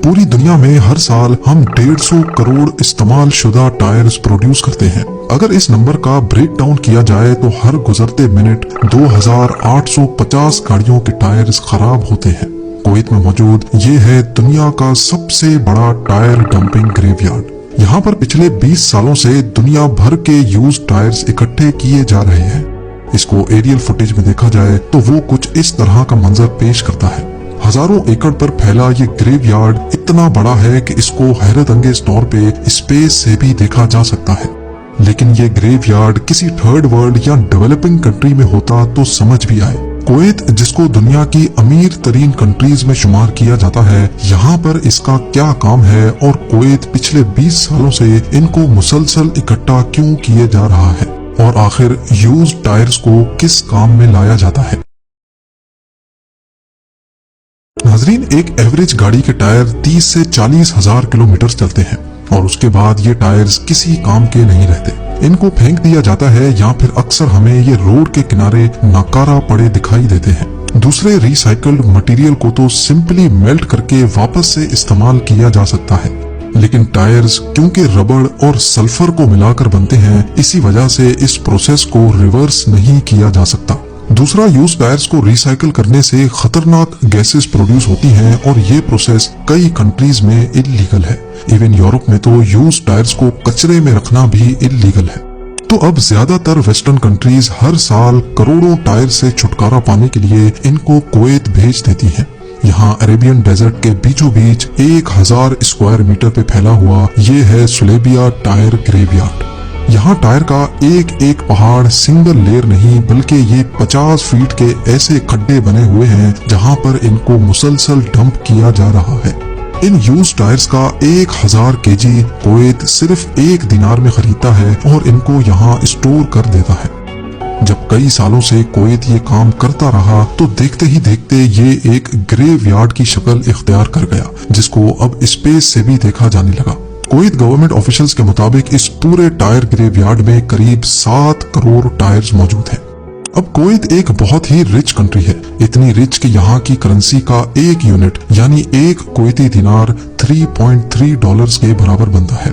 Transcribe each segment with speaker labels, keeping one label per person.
Speaker 1: پوری دنیا میں ہر سال ہم 150 کروڑ استعمال شدہ ٹائرز پروڈیوس کرتے ہیں۔ اگر اس نمبر کا بریک ڈاؤن کیا جائے تو ہر گزرتے منٹ 2850 گاڑیوں کے ٹائرز خراب ہوتے ہیں۔ کویت میں موجود یہ ہے دنیا کا سب سے بڑا ٹائر ڈمپنگ گریو یارڈ۔ یہاں پر پچھلے 20 سالوں سے دنیا بھر کے یوز ٹائرز اکٹھے کیے جا رہے ہیں۔ اس کو ایریل فوٹیج میں دیکھا جائے تو وہ کچھ اس طرح کا منظر پیش کرتا ہے۔ ہزاروں ایکڑ پر پھیلا یہ گریو یارڈ اتنا بڑا ہے کہ اس کو حیرت انگیز طور پہ اسپیس سے بھی دیکھا جا سکتا ہے۔ لیکن یہ گریو یارڈ کسی تھرڈ ورلڈ یا ڈیولپنگ کنٹری میں ہوتا تو سمجھ بھی آئے۔ کویت جس کو دنیا کی امیر ترین کنٹریز میں شمار کیا جاتا ہے، یہاں پر اس کا کیا کام ہے اور کویت پچھلے 20 سالوں سے ان کو مسلسل اکٹھا کیوں کیے جا رہا ہے، اور آخر یوز ٹائرز کو کس کام میں لایا جاتا ہے۔ ناظرین، ایک ایوریج گاڑی کے ٹائر 30 سے 40 ہزار کلومیٹر چلتے ہیں اور اس کے بعد یہ ٹائرز کسی کام کے نہیں رہتے۔ ان کو پھینک دیا جاتا ہے یا پھر اکثر ہمیں یہ روڈ کے کنارے ناکارہ پڑے دکھائی دیتے ہیں۔ دوسرے ری سائیکلڈ مٹیریل کو تو سمپلی میلٹ کر کے واپس سے استعمال کیا جا سکتا ہے، لیکن ٹائرز کیونکہ ربڑ اور سلفر کو ملا کر بنتے ہیں، اسی وجہ سے اس پروسیس کو ریورس نہیں کیا جا سکتا۔ دوسرا، یوز ٹائرز کو ری سائیکل کرنے سے خطرناک گیسز پروڈیوس ہوتی ہیں اور یہ پروسیس کئی کنٹریز میں انلیگل ہے۔ ایون یورپ میں تو یوز ٹائرز کو کچرے میں رکھنا بھی انلیگل ہے۔ تو اب زیادہ تر ویسٹرن کنٹریز ہر سال کروڑوں ٹائر سے چھٹکارا پانے کے لیے ان کو کویت بھیج دیتی ہیں۔ یہاں عربین ڈیزرٹ کے بیچوں بیچ 1000 اسکوائر میٹر پہ پھیلا ہوا یہ ہے سلیبیا ٹائر گریو یارڈ۔ یہاں ٹائر کا ایک ایک پہاڑ سنگل لیئر نہیں بلکہ یہ 50 فیٹ کے ایسے کھڈے بنے ہوئے ہیں جہاں پر ان کو مسلسل ڈمپ کیا جا رہا ہے۔ ان یوز ٹائرز کا 1000 kg کویت صرف 1 دینار میں خریدتا ہے اور ان کو یہاں اسٹور کر دیتا ہے۔ جب کئی سالوں سے کویت یہ کام کرتا رہا تو دیکھتے ہی دیکھتے یہ ایک گریو یارڈ کی شکل اختیار کر گیا، جس کو اب اسپیس سے بھی دیکھا جانے لگا۔ کویت گورنمنٹ آفیشلز کے مطابق اس پورے ٹائر گریو یارڈ میں قریب 7 کروڑ ٹائرز موجود ہیں۔ اب کویت ایک بہت ہی رچ کنٹری ہے، اتنی رچ کہ یہاں کی کرنسی کا ایک یونٹ یعنی ایک کویتی دینار 3.3 ڈالرز کے برابر بنتا ہے۔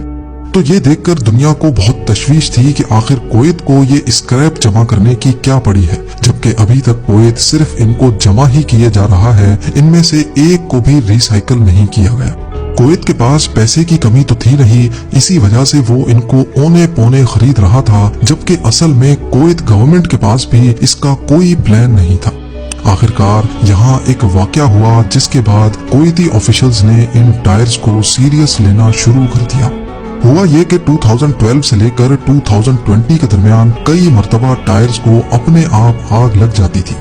Speaker 1: تو یہ دیکھ کر دنیا کو بہت تشویش تھی کہ آخر کویت کو یہ اسکریپ جمع کرنے کی کیا پڑی ہے، جبکہ ابھی تک کویت صرف ان کو جمع ہی کیے جا رہا ہے، ان میں سے ایک کو بھی ری سائیکل نہیں کیا گیا۔ کویت کے پاس پیسے کی کمی تو تھی نہیں، اسی وجہ سے وہ ان کو اونے پونے خرید رہا تھا، جبکہ اصل میں کویت گورنمنٹ کے پاس بھی اس کا کوئی پلان نہیں تھا۔ آخرکار یہاں ایک واقعہ ہوا جس کے بعد کویتی آفیشلز نے ان ٹائرز کو سیریس لینا شروع کر دیا۔ ہوا یہ کہ 2012 سے لے کر 2020 کے درمیان کئی مرتبہ ٹائرز کو اپنے آپ آگ لگ جاتی تھی۔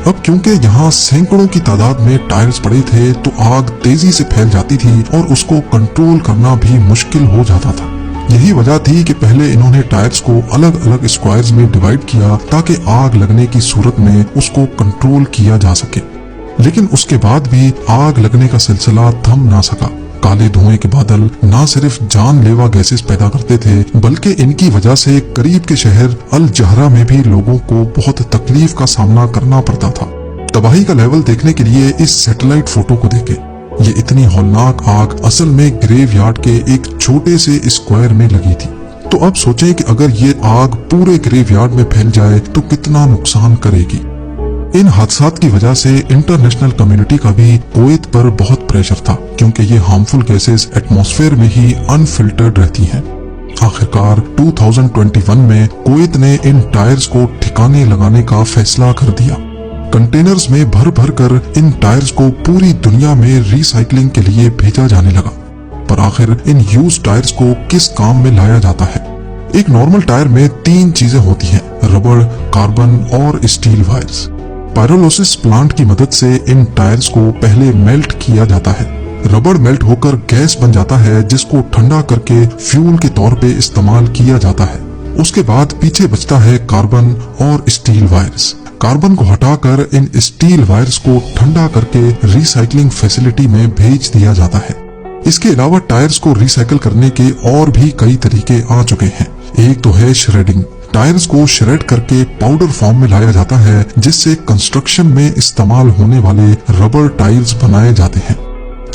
Speaker 1: اب کیونکہ یہاں سینکڑوں کی تعداد میں ٹائرز پڑے تھے تو آگ تیزی سے پھیل جاتی تھی اور اس کو کنٹرول کرنا بھی مشکل ہو جاتا تھا۔ یہی وجہ تھی کہ پہلے انہوں نے ٹائرز کو الگ الگ اسکوائرز میں ڈیوائیڈ کیا تاکہ آگ لگنے کی صورت میں اس کو کنٹرول کیا جا سکے، لیکن اس کے بعد بھی آگ لگنے کا سلسلہ تھم نہ سکا۔ کالے دھوئیں کے بادل نہ صرف جان لیوا گیسز پیدا کرتے تھے بلکہ ان کی وجہ سے قریب کے شہر الجہرہ میں بھی لوگوں کو بہت تکلیف کا سامنا کرنا پڑتا تھا۔ تباہی کا لیول دیکھنے کے لیے اس سیٹلائٹ فوٹو کو دیکھیں۔ یہ اتنی ہولناک آگ اصل میں گریو یارڈ کے ایک چھوٹے سے اسکوائر میں لگی تھی۔ تو اب سوچیں کہ اگر یہ آگ پورے گریو یارڈ میں پھیل جائے تو کتنا نقصان کرے گی۔ ان حادثات کی وجہ سے انٹرنیشنل کمیونٹی کا بھی کویت پر بہت پریشر تھا، کیونکہ یہ ہارمفل گیسز ایٹماسفیئر میں ہی انفلٹرڈ رہتی ہیں۔ آخرکار 2021 میں کویت نے ان ٹائرز کو ٹھکانے لگانے کا فیصلہ کر دیا۔ کنٹینرز میں بھر بھر کر ان ٹائرز کو پوری دنیا میں ری سائیکلنگ کے لیے بھیجا جانے لگا۔ پر آخر ان یوز ٹائرز کو کس کام میں لایا جاتا ہے؟ ایک نارمل ٹائر میں 3 چیزیں ہوتی ہیں: ربڑ، کاربن اور اسٹیل وائرز۔ پائرولوسس پلانٹ کی مدد سے ان ٹائرز کو پہلے میلٹ کیا جاتا ہے۔ ربڑ میلٹ ہو کر گیس بن جاتا ہے جس کو ٹھنڈا کر کے فیول کے طور پہ استعمال کیا جاتا ہے۔ اس کے بعد پیچھے بچتا ہے کاربن اور اسٹیل وائرز۔ کاربن کو ہٹا کر ان اسٹیل وائرز کو ٹھنڈا کر کے ری سائیکلنگ فیسلٹی میں بھیج دیا جاتا ہے۔ اس کے علاوہ ٹائرز کو ری سائیکل کرنے کے اور بھی کئی طریقے آ چکے ہیں۔ ایک تو ہے شریڈنگ۔ ٹائرز کو شریڈ کر کے پاؤڈر فارم میں لایا جاتا ہے جس سے کنسٹرکشن میں استعمال ہونے والے ربڑ ٹائرز بنائے جاتے ہیں۔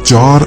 Speaker 1: 4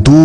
Speaker 1: 2